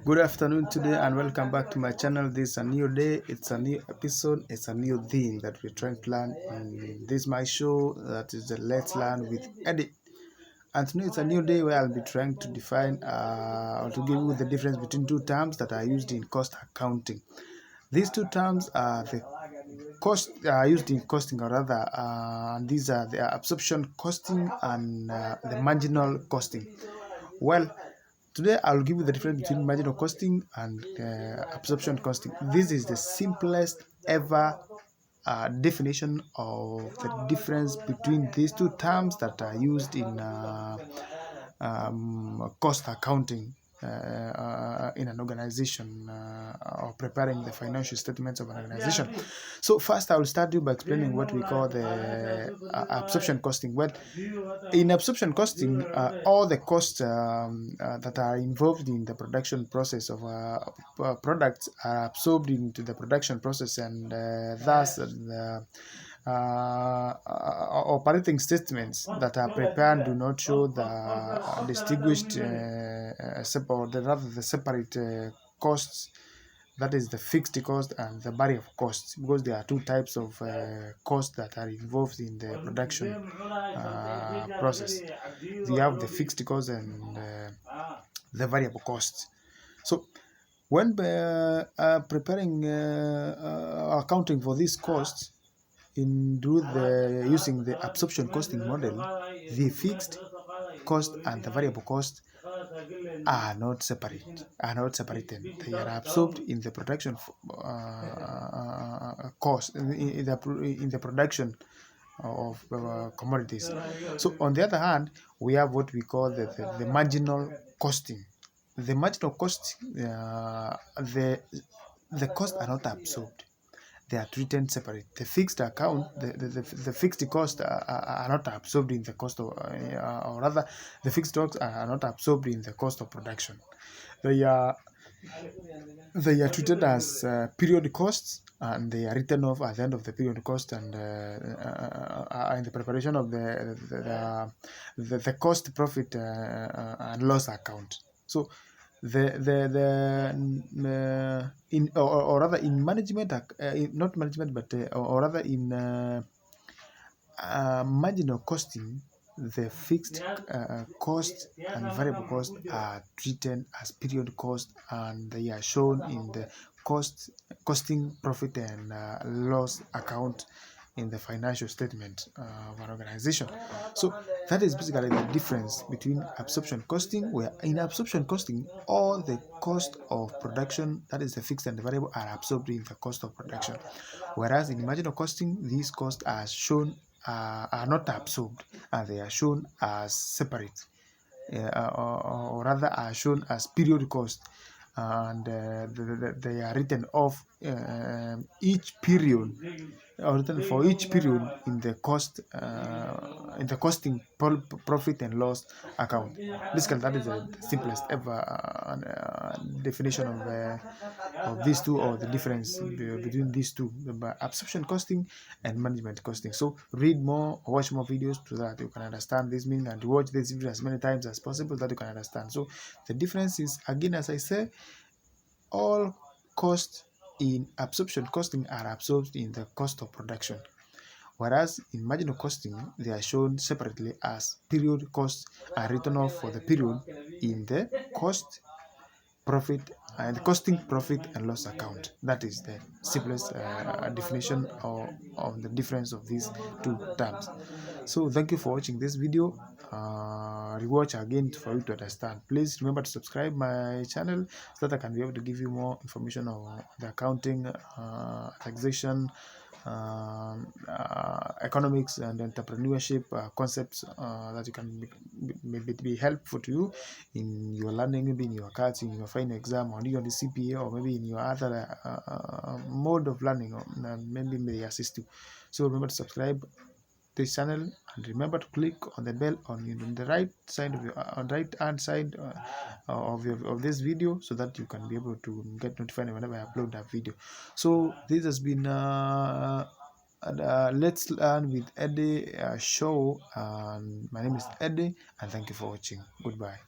Good afternoon today and welcome back to my channel. This is a new day, it's a new episode, it's a new thing that we're trying to learn in this my show, that is the Let's Learn with Eddie. And today it's a new day where I'll be trying to define or to give you the difference between two terms that are used in cost accounting. These two terms are the cost used in costing, or rather these are the absorption costing and the marginal costing. Well, today I'll give you the difference between marginal costing and absorption costing. This is the simplest ever definition of the difference between these two terms that are used in cost accounting in an organization or preparing the financial statements of an organization. So first I will start you by explaining what we call the absorption costing. Well, in absorption costing, all the costs that are involved in the production process of products are absorbed into the production process, and thus the operating statements that are prepared do not show the distinguished rather the separate costs, that is the fixed cost and the variable costs, because there are two types of costs that are involved in the production process. We have the fixed cost and the variable costs. So when preparing accounting for these costs using the absorption costing model, the fixed cost and the variable cost are not separated. They are absorbed in the production cost in the production of commodities. So on the other hand, we have what we call the marginal costing. The marginal cost, the costs are not absorbed, they are treated separate. The fixed account, the fixed costs are not absorbed in the cost of, or rather, the fixed costs are not absorbed in the cost of production. They are treated as period costs, and they are written off at the end of the period cost, and in the preparation of the cost, profit, and loss account. So in or rather in management, not management, but or rather in marginal costing, the fixed cost and variable cost are treated as period cost, and they are shown in the costing, profit, and loss account in the financial statement of an organization. So that is basically the difference between absorption costing, where in absorption costing, all the cost of production, that is the fixed and the variable, are absorbed in the cost of production, whereas in marginal costing, these costs are shown are not absorbed, and they are shown as separate, or rather are shown as period cost, and they are written off each period, or written for each period in the costing, profit, and loss account. Basically, that is the simplest ever definition of these two, or the difference between these two, the absorption costing and management costing. So read more or watch more videos so that you can understand this meaning, and watch this video as many times as possible that you can understand. So the difference is, again, as I say, all costs in absorption costing are absorbed in the cost of production, whereas in marginal costing, they are shown separately as period costs, are written off for the period in the cost, profit, and costing, profit, and loss account. That is the simplest definition of the difference of these two terms. So thank you for watching this video. Rewatch again for you to understand. Please remember to subscribe my channel so that I can be able to give you more information on the accounting, taxation, economics, and entrepreneurship concepts that you can be helpful to you in your learning, maybe in your CATS, in your final exam, or even the CPA, or maybe in your other mode of learning, or maybe may assist you. So remember to subscribe this channel, and remember to click on the bell on the right side of your on right hand side of this video, so that you can be able to get notified whenever I upload that video. So this has been Let's Learn with Eddie show, and my name is Eddie, and thank you for watching. Goodbye.